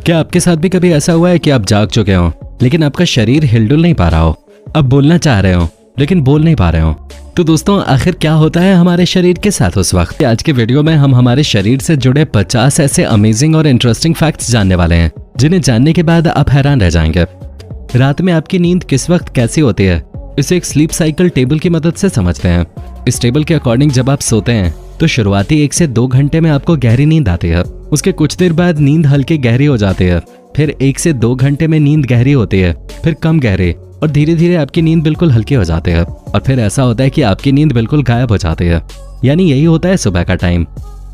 क्या आपके साथ भी कभी ऐसा हुआ है कि आप जाग चुके हो लेकिन आपका शरीर हिलडुल नहीं पा रहा हो, अब बोलना चाह रहे हो लेकिन बोल नहीं पा रहे हो? तो दोस्तों, आखिर क्या होता है हमारे शरीर के साथ उस वक्त? आज के वीडियो में हम हमारे शरीर से जुड़े 50 ऐसे अमेजिंग और इंटरेस्टिंग फैक्ट्स जानने वाले हैं जिन्हें जानने के बाद आप हैरान रह जाएंगे। रात में आपकी नींद किस वक्त कैसी होती है, इसे एक स्लीप साइकिल टेबल की मदद से समझते हैं। इस टेबल के अकॉर्डिंग जब आप सोते हैं तो शुरुआती 1 से 2 घंटे में आपको गहरी नींद आती है। उसके कुछ देर बाद नींद हल्की गहरी हो जाती है, फिर 1 से 2 घंटे में नींद गहरी होती है, फिर कम गहरी, और धीरे धीरे आपकी नींद बिल्कुल हल्की हो जाती है। और फिर ऐसा होता है कि आपकी नींद बिल्कुल गायब हो जाती है, यानी यही होता है सुबह का टाइम।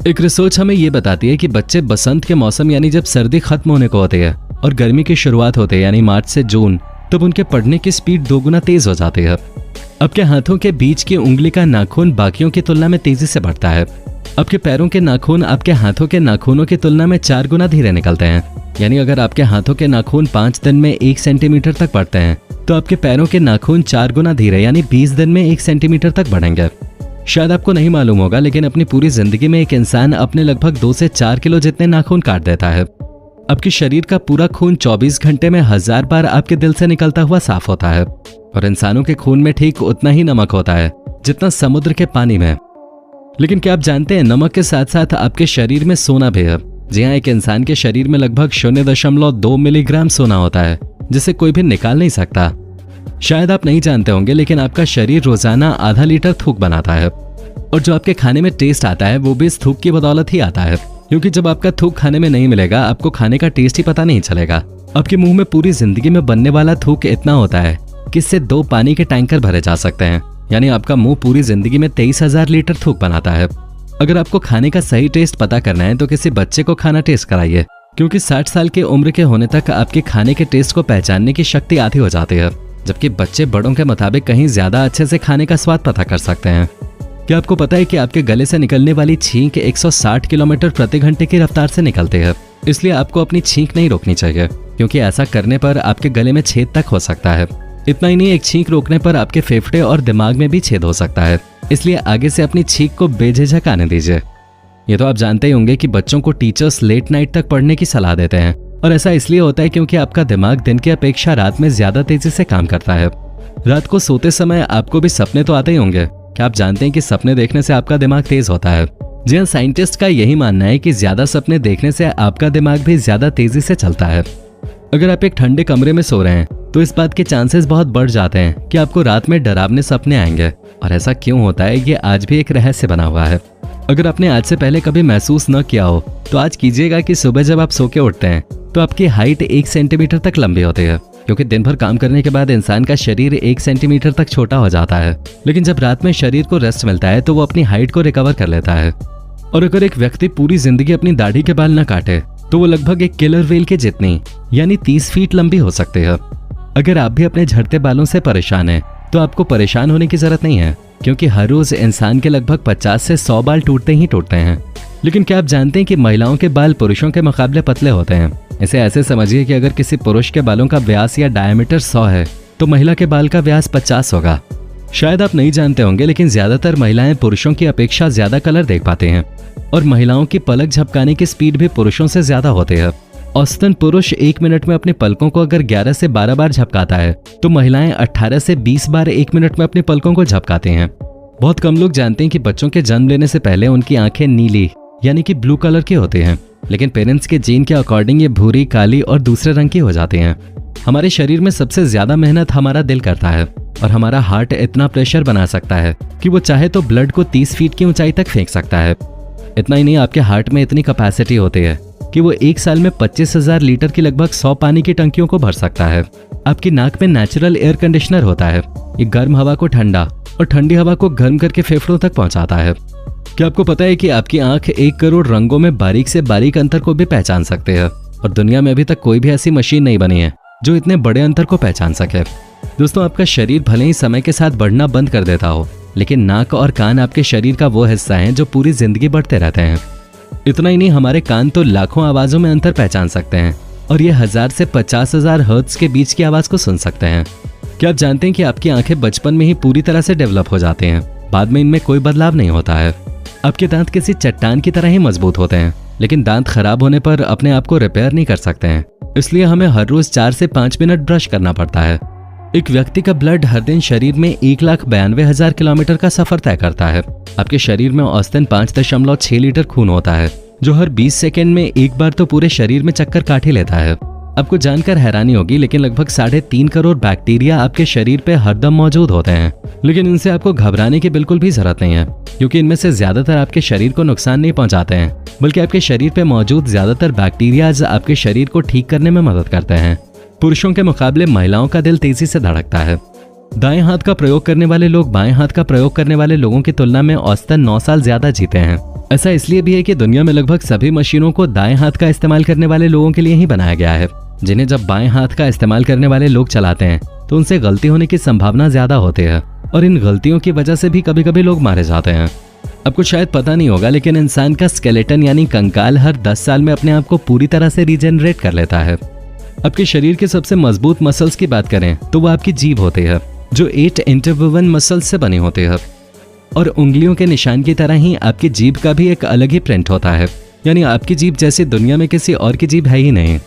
एक रिसर्च हमें ये बताती है कि बच्चे बसंत के मौसम यानी जब सर्दी खत्म होने को होती है और गर्मी की शुरुआत होती है यानी मार्च से जून, तब उनके पढ़ने की स्पीड 2 गुना तेज हो जाती है। आपके हाथों के बीच की उंगली का नाखून बाकियों की तुलना में तेजी से बढ़ता है। आपके पैरों के नाखून आपके हाथों के नाखूनों की तुलना में 4 गुना धीरे निकलते हैं। यानी अगर आपके हाथों के नाखून 5 दिन में 1 सेंटीमीटर तक बढ़ते हैं तो आपके पैरों के नाखून 4 गुना धीरे यानी 20 दिन में 1 सेंटीमीटर तक बढ़ेंगे। शायद आपको नहीं मालूम होगा, लेकिन अपनी पूरी जिंदगी में एक इंसान अपने लगभग 2 से 4 किलो जितने नाखून काट देता है। आपके शरीर का पूरा खून 24 घंटे में 1000 बार आपके दिल से निकलता हुआ साफ होता है, और इंसानों के खून में ठीक उतना ही नमक होता है जितना समुद्र के पानी में। लेकिन क्या आप जानते हैं, नमक के साथ साथ आपके शरीर में सोना भी है। जी हाँ, एक इंसान के शरीर में लगभग 0.2 मिलीग्राम सोना होता है, जिसे कोई भी निकाल नहीं सकता। शायद आप नहीं जानते होंगे, लेकिन आपका शरीर रोजाना आधा लीटर थूक बनाता है, और जो आपके खाने में टेस्ट आता है वो भी इस थूक की बदौलत ही आता है। क्योंकि जब आपका थूक खाने में नहीं मिलेगा, आपको खाने का टेस्ट ही पता नहीं चलेगा। आपके मुंह में पूरी जिंदगी में बनने वाला थूक इतना होता है कि इससे 2 पानी के टैंकर भरे जा सकते हैं। यानी आपका मुंह पूरी जिंदगी में 23,000 लीटर थूक बनाता है। अगर आपको खाने का सही टेस्ट पता करना है तो किसी बच्चे को खाना टेस्ट कराइए, क्योंकि 60 साल की उम्र के होने तक आपके खाने के टेस्ट को पहचानने की शक्ति आधी हो जाती है, जबकि बच्चे बड़ों के मुताबिक कहीं ज्यादा अच्छे से खाने का स्वाद पता कर सकते हैं। क्या आपको पता है कि आपके गले से निकलने वाली छींक 160 किलोमीटर प्रति घंटे की रफ्तार से निकलती है? इसलिए आपको अपनी छींक नहीं रोकनी चाहिए, क्योंकि ऐसा करने पर आपके गले में छेद तक हो सकता है। इतना ही नहीं, एक छींक रोकने पर आपके फेफड़े और दिमाग में भी छेद हो सकता है। इसलिए आगे से अपनी छींक को बेझिझक आने दीजिए। ये तो आप जानते ही होंगे कि बच्चों को टीचर्स लेट नाइट तक पढ़ने की सलाह देते हैं, और ऐसा इसलिए होता है क्योंकि आपका दिमाग दिन की अपेक्षा रात में ज्यादा तेजी से काम करता है। रात को सोते समय आपको भी सपने तो आते ही होंगे। क्या आप जानते हैं कि सपने देखने से आपका दिमाग तेज होता है? जी हाँ, साइंटिस्ट का यही मानना है कि ज्यादा सपने देखने से आपका दिमाग भी ज्यादा तेजी से चलता है। अगर आप एक ठंडे कमरे में सो रहे हैं तो इस बात के चांसेस बहुत बढ़ जाते हैं कि आपको रात में डरावने सपने आएंगे। और ऐसा क्यों होता है, ये आज भी एक रहस्य बना हुआ है। अगर आपने आज से पहले कभी महसूस न किया हो तो आज कीजिएगा कि सुबह जब आप सो के उठते हैं तो आपकी हाइट 1 सेंटीमीटर तक लंबी होती है, क्योंकि दिन भर काम करने के बाद इंसान का शरीर 1 सेंटीमीटर तक छोटा हो जाता है। लेकिन जब रात में शरीर को रेस्ट मिलता है तो वो अपनी हाइट को रिकवर कर लेता है। और अगर एक व्यक्ति पूरी जिंदगी अपनी दाढ़ी के बाल न काटे तो वो लगभग एक किलर व्हेल के जितनी यानी 30 फीट लंबी हो सकती है। अगर आप भी अपने झड़ते बालों से परेशान हैं तो आपको परेशान होने की जरूरत नहीं है, क्योंकि हर रोज इंसान के लगभग 50 से 100 बाल टूटते ही टूटते हैं। लेकिन क्या आप जानते हैं कि महिलाओं के बाल पुरुषों के मुकाबले पतले होते हैं? इसे ऐसे समझिए कि अगर किसी पुरुष के बालों का व्यास या डायमीटर 100 है तो महिला के बाल का व्यास 50 होगा। शायद आप नहीं जानते होंगे, लेकिन ज्यादातर महिलाएं पुरुषों की अपेक्षा ज्यादा कलर देख पाते हैं, और महिलाओं की पलक झपकाने की स्पीड भी पुरुषों से ज्यादा होती है। औसतन पुरुष 1 मिनट में अपने पलकों को अगर 11 से 12 बार झपकाता है तो महिलाएं 18 से 20 बार 1 मिनट में अपने पलकों को झपकाते हैं। बहुत कम लोग जानते हैं कि बच्चों के जन्म लेने से पहले उनकी आंखें नीली यानी कि ब्लू कलर की होती हैं, लेकिन पेरेंट्स के जीन के अकॉर्डिंग ये भूरी, काली और दूसरे रंग की हो जाती हैं। हमारे शरीर में सबसे ज्यादा मेहनत हमारा दिल करता है, और हमारा हार्ट इतना प्रेशर बना सकता है कि वो चाहे तो ब्लड को 30 फीट की ऊंचाई तक फेंक सकता है। इतना ही नहीं, आपके हार्ट में इतनी कैपेसिटी होती है कि वो 1 साल में 25,000 लीटर की लगभग 100 पानी की टंकियों को भर सकता है। आपकी नाक में नेचुरल एयर कंडीशनर होता है। ये गर्म हवा को ठंडा और ठंडी हवा को गर्म करके फेफड़ों तक पहुंचाता है। क्या आपको पता है कि आपकी आंख 1 करोड़ रंगों में बारीक से बारीक अंतर को भी पहचान सकते हैं, और दुनिया में अभी तक कोई भी ऐसी मशीन नहीं बनी है जो इतने बड़े अंतर को पहचान सके। दोस्तों, आपका शरीर भले ही समय के साथ बढ़ना बंद कर देता हो, लेकिन नाक और कान आपके शरीर का वो हिस्सा है जो पूरी जिंदगी बढ़ते रहते हैं। इतना ही नहीं, हमारे कान तो लाखों आवाजों में अंतर पहचान सकते हैं, और ये 1000 से 50,000 हर्ट्ज के बीच की आवाज को सुन सकते हैं। क्या आप जानते हैं कि आपकी आंखें बचपन में ही पूरी तरह से डेवलप हो जाती हैं, बाद में इनमें कोई बदलाव नहीं होता है। आपके दांत किसी चट्टान की तरह ही मजबूत होते हैं, लेकिन दांत खराब होने पर अपने आप को रिपेयर नहीं कर सकते हैं, इसलिए हमें हर रोज 4 से 5 मिनट ब्रश करना पड़ता है। एक व्यक्ति का ब्लड हर दिन शरीर में 1,92,000 किलोमीटर का सफर तय करता है। आपके शरीर में औसतन 5.6 लीटर खून होता है, जो हर 20 सेकंड में एक बार तो पूरे शरीर में चक्कर काट ही लेता है। आपको जानकर हैरानी होगी, लेकिन लगभग 3.5 करोड़ बैक्टीरिया आपके शरीर पे हरदम मौजूद होते हैं। लेकिन इनसे आपको घबराने की बिल्कुल भी जरूरत नहीं है, क्योंकि इनमें से ज्यादातर आपके शरीर को नुकसान नहीं पहुंचाते हैं, बल्कि आपके शरीर पे मौजूद ज्यादातर बैक्टीरियाज आपके शरीर को ठीक करने में मदद करते हैं। पुरुषों के मुकाबले महिलाओं का दिल तेजी से धड़कता है। दाएं हाथ का प्रयोग करने वाले लोग बाएं हाथ का प्रयोग करने वाले लोगों की तुलना में औसतन 9 साल ज्यादा जीते हैं। ऐसा इसलिए भी है कि दुनिया में लगभग सभी मशीनों को दाएं हाथ का इस्तेमाल करने वाले लोगों के लिए ही बनाया गया है, जिन्हें जब बाएं हाथ का इस्तेमाल करने वाले लोग चलाते हैं तो उनसे गलती होने की संभावना ज्यादा होती है, और इन गलतियों की वजह से भी कभी कभी लोग मारे जाते हैं। आपको शायद पता नहीं होगा, लेकिन इंसान का स्केलेटन यानी कंकाल हर 10 साल में अपने आप को पूरी तरह से रीजनरेट कर लेता है। आपके शरीर के सबसे मजबूत मसल्स की बात करें तो वो आपकी जीभ होती है, जो 8 इंटरवोवन मसल्स से बनी होती है। और उंगलियों के निशान की तरह ही आपकी जीभ का भी एक अलग ही प्रिंट होता है, यानी आपकी जीभ जैसी दुनिया में किसी और की जीभ है ही नहीं।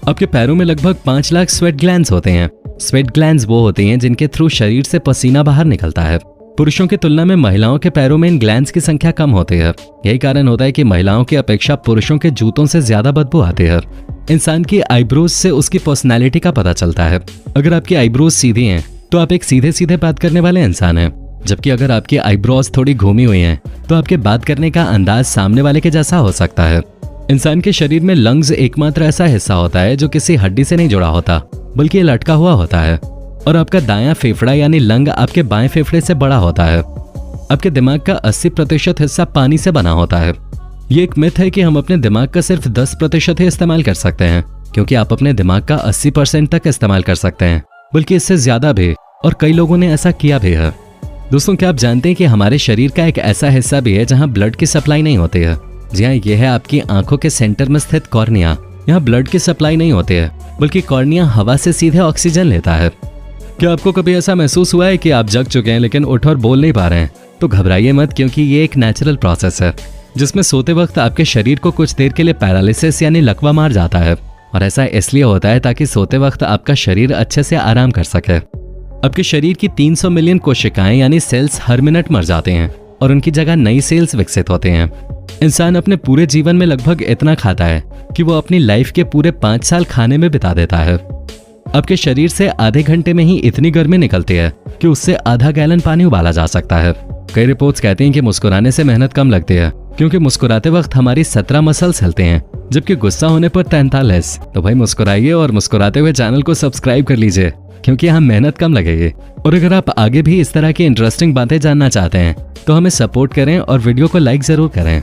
आपके पैरों में लगभग 5 लाख स्वेट ग्लैंड्स होते हैं। स्वेट ग्लैंड्स वो होते हैं जिनके थ्रू शरीर से पसीना बाहर निकलता है। पुरुषों की तुलना में महिलाओं के पैरों में इन ग्लैंड्स की संख्या कम होती है। यही कारण होता है कि महिलाओं की अपेक्षा पुरुषों के जूतों से ज्यादा बदबू आती है। इंसान की आईब्रोज से उसकी पर्सनैलिटी का पता चलता है। अगर आपकी आईब्रोज सीधी हैं तो आप एक सीधे सीधे बात करने वाले इंसान हैं, जबकि अगर आपकी आईब्रोज थोड़ी घूमी हुई हैं तो आपके बात करने का अंदाज सामने वाले के जैसा हो सकता है। इंसान के शरीर में लंग्स एकमात्र ऐसा हिस्सा होता है जो किसी हड्डी से नहीं जुड़ा होता, बल्कि लटका हुआ होता है। और आपका दायां फेफड़ा यानी लंग आपके बाएं फेफड़े से बड़ा होता है। आपके दिमाग का 80% हिस्सा पानी से बना होता है। ये एक मिथ है कि हम अपने दिमाग का सिर्फ 10% ही इस्तेमाल कर सकते हैं, क्योंकि आप अपने दिमाग का 80% तक इस्तेमाल कर सकते हैं, बल्कि इससे ज्यादा भी, और कई लोगों ने ऐसा किया भी है। दोस्तों, क्या आप जानते हैं कि हमारे शरीर का एक ऐसा हिस्सा भी है जहां ब्लड की सप्लाई नहीं होती है? जी हाँ, यह है आपकी आंखों के सेंटर में स्थित कॉर्निया। यहाँ ब्लड की सप्लाई नहीं होती है, बल्कि कॉर्निया हवा से सीधे ऑक्सीजन लेता है। क्या आपको कभी ऐसा महसूस हुआ है कि आप जग चुके हैं लेकिन उठ और बोल नहीं पा रहे हैं? तो घबराइए मत, क्योंकि ये एक नेचुरल प्रोसेस है, जिसमें सोते वक्त आपके शरीर को कुछ देर के लिए पैरालिसिस यानी लकवा मार जाता है। और ऐसा इसलिए होता है ताकि सोते वक्त आपका शरीर अच्छे से आराम कर सके। आपके शरीर की 300 मिलियन कोशिकाएं यानी सेल्स हर मिनट मर जाते हैं और उनकी जगह नई सेल्स विकसित होते हैं। इंसान अपने पूरे जीवन में लगभग इतना खाता है कि वो अपनी लाइफ के पूरे 5 साल खाने में बिता देता है। आपके शरीर से आधे घंटे में ही इतनी गर्मी निकलती है कि उससे आधा गैलन पानी उबाला जा सकता है। कई रिपोर्ट्स कहती हैं कि मुस्कुराने से मेहनत कम लगती है, क्योंकि मुस्कुराते वक्त हमारी 17 मसल्स हिलते हैं, जबकि गुस्सा होने पर 43। तो भाई मुस्कुराइए और मुस्कुराते हुए चैनल को सब्सक्राइब कर लीजिए, क्योंकि यहाँ मेहनत कम लगेगी। और अगर आप आगे भी इस तरह की इंटरेस्टिंग बातें जानना चाहते हैं तो हमें सपोर्ट करें और वीडियो को लाइक जरूर करें।